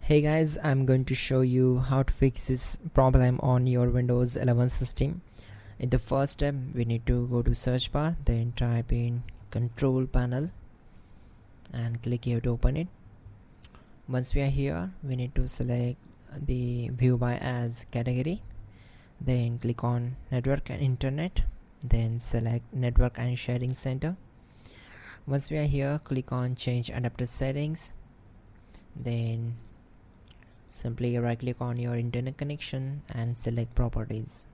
Hey guys, I'm going to show you how to fix this problem on your Windows 11 system. In the first step, we need to go to search bar, then type in control panel and click here to open it. Once we are here, we need to select the view by as category, then click on network and internet, then select network and sharing center. Once we are here, click on change adapter settings, then simply right click on your internet connection and select properties.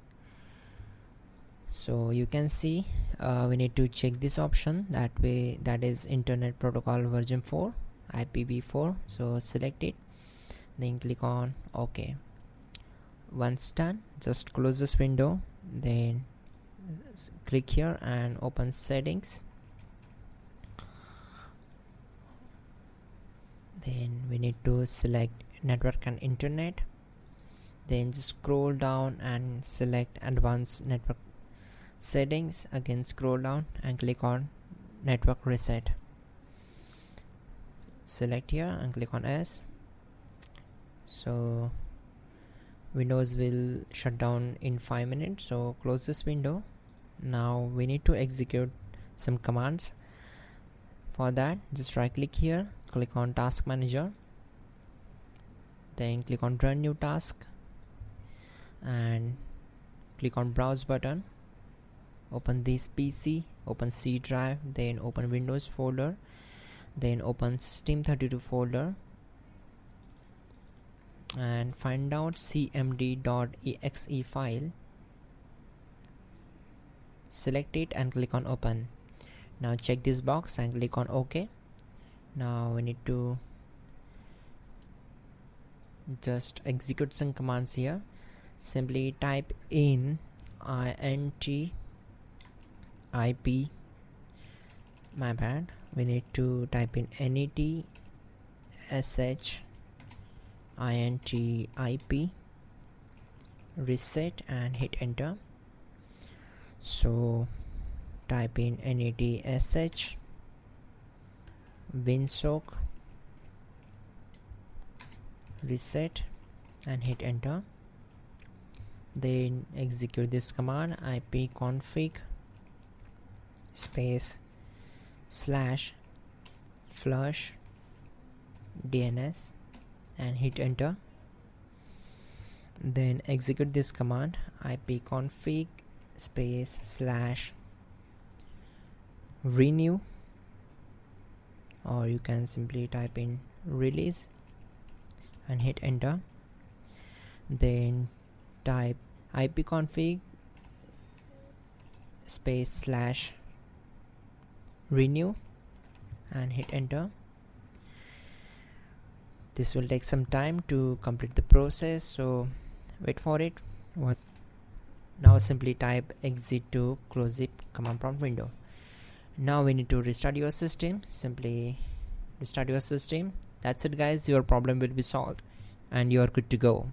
So you can see we need to check this option, that is internet protocol version 4 IPv4. So select it, then click on OK. Once done, just close this window, then click here and open settings. Then we need to select network and internet, then just scroll down and select advanced network settings. Again scroll down and click on network reset. Select here and click on S. So Windows will shut down in 5 minutes, so close this window. Now we need to execute some commands. For that, just right click here, click on task manager, then click on run new task and click on browse button. Open this PC, open C drive, then open Windows folder, then open system32 folder and find out cmd.exe file. Select it and click on open. Now check this box and click on OK. Now we need to just execute some commands here. Simply type in int ip, my bad, we need to type in net sh int ip reset and hit enter. So type in net sh winsock reset and hit enter. Then execute this command ipconfig space / flush DNS and hit enter. Then execute this command ipconfig space / renew, or you can simply type in release and hit enter. Then type ipconfig space / renew and hit enter. This will take some time to complete the process, so wait for it. Now simply type exit to close the command prompt window. Now we need to restart your system. Simply restart your system. That's it guys, your problem will be solved and you are good to go.